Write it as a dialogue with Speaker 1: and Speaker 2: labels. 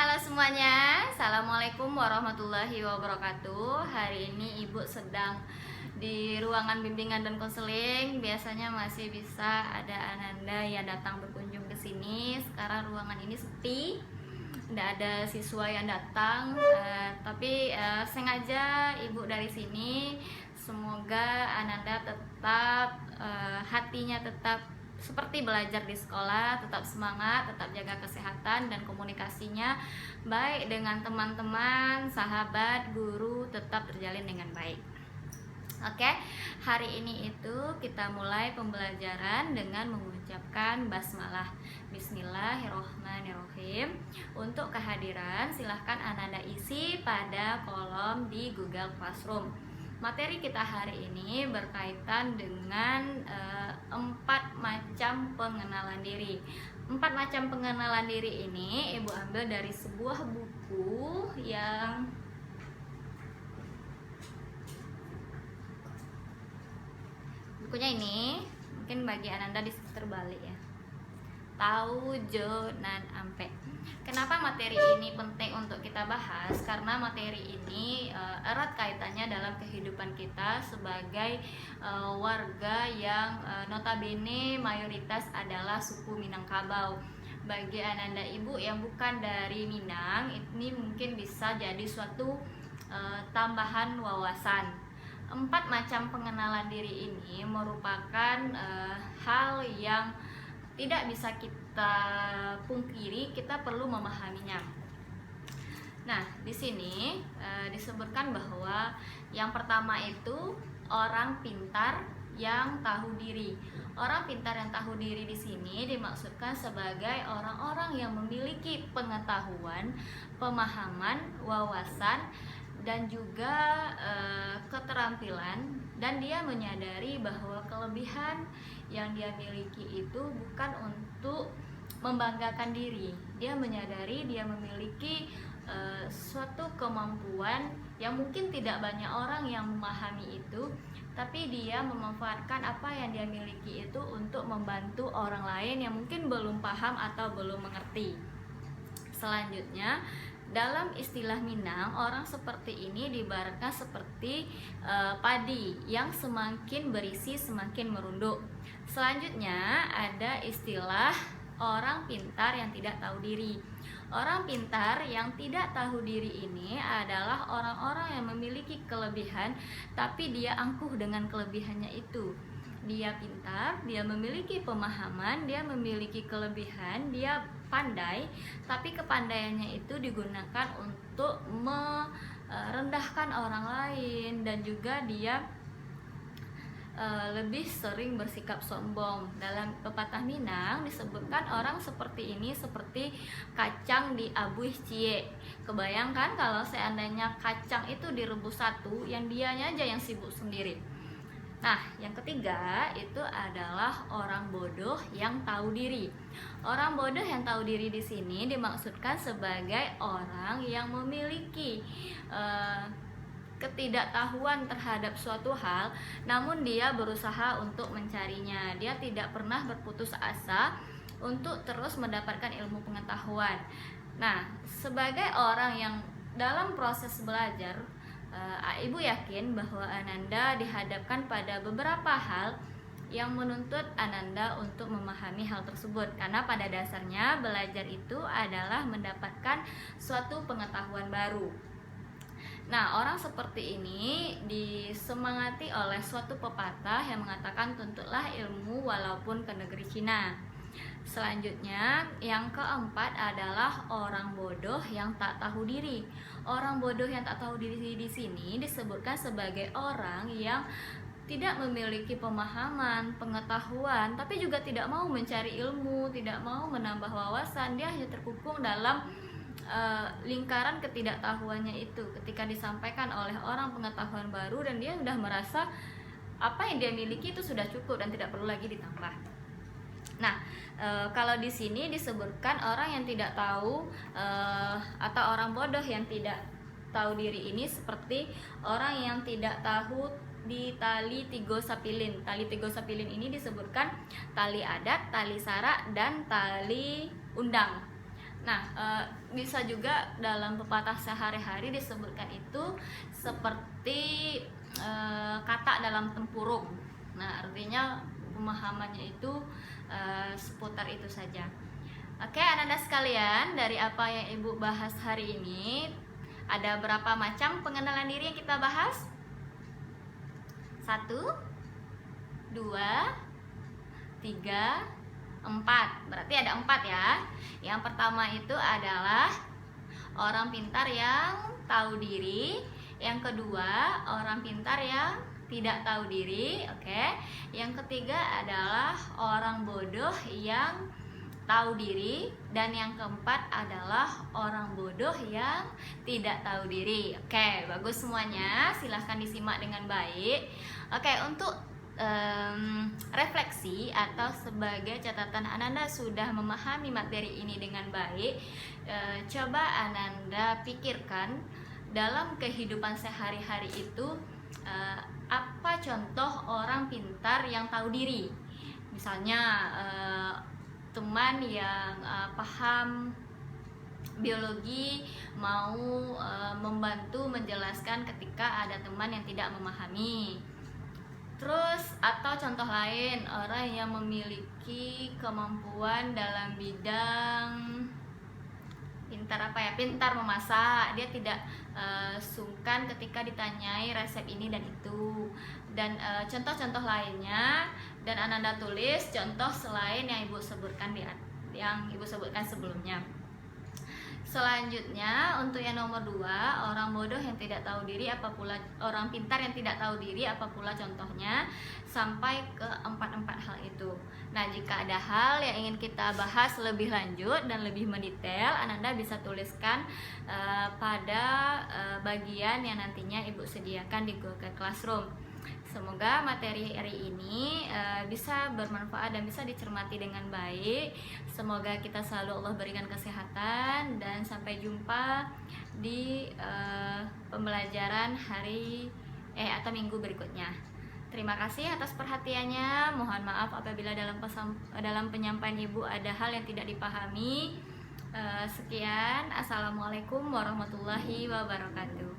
Speaker 1: Halo semuanya, Assalamualaikum warahmatullahi wabarakatuh. Hari ini Ibu sedang di ruangan bimbingan dan konseling. Biasanya masih bisa ada Ananda yang datang berkunjung ke sini. Sekarang ruangan ini sepi, tidak ada siswa yang datang. Tapi sengaja Ibu dari sini. Semoga Ananda tetap hatinya tetap seperti belajar di sekolah, tetap semangat, tetap jaga kesehatan dan komunikasinya baik dengan teman-teman, sahabat, guru tetap terjalin dengan baik. Oke, hari ini itu kita mulai pembelajaran dengan mengucapkan basmalah. Bismillahirrohmanirrohim. Untuk kehadiran silahkan Ananda isi pada kolom di Google Classroom. Materi kita hari ini berkaitan dengan 4 macam pengenalan diri. 4 macam pengenalan diri ini Ibu ambil dari sebuah buku yang bukunya ini mungkin bagi Ananda di sekitar Bali ya. Tahu Jo Nan Ampe. Kenapa materi ini penting untuk kita bahas? Karena materi ini erat kaitannya dalam kehidupan kita sebagai warga yang notabene mayoritas adalah suku Minangkabau. Bagi Ananda Ibu yang bukan dari Minang, ini mungkin bisa jadi suatu tambahan wawasan. 4 macam pengenalan diri ini merupakan hal yang tidak bisa kita pungkiri, kita perlu memahaminya. Nah, di sini disebutkan bahwa yang pertama itu orang pintar yang tahu diri. Orang pintar yang tahu diri di sini dimaksudkan sebagai orang-orang yang memiliki pengetahuan, pemahaman, wawasan dan juga keterampilan, dan dia menyadari bahwa kelebihan yang dia miliki itu bukan untuk membanggakan diri. Dia menyadari dia memiliki suatu kemampuan yang mungkin tidak banyak orang yang memahami itu, tapi dia memanfaatkan apa yang dia miliki itu untuk membantu orang lain yang mungkin belum paham atau belum mengerti. Selanjutnya, dalam istilah Minang, orang seperti ini diibaratkan seperti padi yang semakin berisi semakin merunduk. Selanjutnya ada istilah orang pintar yang tidak tahu diri. Orang pintar yang tidak tahu diri ini adalah orang-orang yang memiliki kelebihan tapi dia angkuh dengan kelebihannya itu. Dia pintar, dia memiliki pemahaman, dia memiliki kelebihan, dia pandai, tapi kepandaiannya itu digunakan untuk merendahkan orang lain, dan juga dia lebih sering bersikap sombong. Dalam pepatah Minang disebutkan orang seperti ini seperti kacang di abuih cie. Kebayangkan kalau seandainya kacang itu direbus satu, yang dianya aja yang sibuk sendiri. Nah, yang ketiga itu adalah orang bodoh yang tahu diri. Orang bodoh yang tahu diri di sini dimaksudkan sebagai orang yang memiliki ketidaktahuan terhadap suatu hal, namun dia berusaha untuk mencarinya. Dia tidak pernah berputus asa untuk terus mendapatkan ilmu pengetahuan. Nah, sebagai orang yang dalam proses belajar, Ibu yakin bahwa Ananda dihadapkan pada beberapa hal yang menuntut Ananda untuk memahami hal tersebut, karena pada dasarnya belajar itu adalah mendapatkan suatu pengetahuan baru. Nah, orang seperti ini disemangati oleh suatu pepatah yang mengatakan tuntutlah ilmu walaupun ke negeri Cina. Selanjutnya, yang keempat adalah orang bodoh yang tak tahu diri. Orang bodoh yang tak tahu diri di sini disebutkan sebagai orang yang tidak memiliki pemahaman, pengetahuan, tapi juga tidak mau mencari ilmu, tidak mau menambah wawasan. Dia hanya terkungkung dalam lingkaran ketidaktahuannya itu ketika disampaikan oleh orang pengetahuan baru, dan dia sudah merasa apa yang dia miliki itu sudah cukup dan tidak perlu lagi ditambah. Nah, kalau di sini disebutkan orang yang tidak tahu atau orang bodoh yang tidak tahu diri ini seperti orang yang tidak tahu di tali tigo sapilin. Tali tigo sapilin ini disebutkan tali adat, tali sara, dan tali undang. Nah, bisa juga dalam pepatah sehari-hari disebutkan itu seperti kata dalam tempurung. Nah, artinya pemahamannya itu seputar itu saja. Oke, anak-anak sekalian, dari apa yang Ibu bahas hari ini, ada berapa macam pengenalan diri yang kita bahas? 1, 2, 3, 4. Berarti ada 4 ya. Yang pertama itu adalah orang pintar yang tahu diri. Yang kedua, orang pintar yang tidak tahu diri. Oke. Yang ketiga adalah orang bodoh yang tahu diri. Dan yang keempat adalah orang bodoh yang tidak tahu diri. Oke, bagus semuanya. Silahkan disimak dengan baik. Oke, untuk refleksi atau sebagai catatan, Ananda sudah memahami materi ini dengan baik. Coba Ananda pikirkan dalam kehidupan sehari-hari itu apa contoh orang pintar yang tahu diri. Misalnya teman yang paham biologi mau membantu menjelaskan ketika ada teman yang tidak memahami. Terus atau contoh lain, orang yang memiliki kemampuan dalam bidang pintar memasak, dia tidak sungkan ketika ditanyai resep ini dan itu. Dan contoh-contoh lainnya, dan Ananda tulis contoh selain yang Ibu sebutkan sebelumnya. Selanjutnya untuk yang nomor 2, orang bodoh yang tidak tahu diri, apa pula orang pintar yang tidak tahu diri, apa pula contohnya, sampai ke 4 hal itu. Nah, jika ada hal yang ingin kita bahas lebih lanjut dan lebih mendetail, Ananda bisa tuliskan pada bagian yang nantinya Ibu sediakan di Google Classroom. Semoga materi hari ini bisa bermanfaat dan bisa dicermati dengan baik. Semoga kita selalu Allah berikan kesehatan, dan sampai jumpa di pembelajaran atau minggu berikutnya. Terima kasih atas perhatiannya. Mohon maaf apabila dalam penyampaian Ibu ada hal yang tidak dipahami. Sekian. Assalamualaikum warahmatullahi wabarakatuh.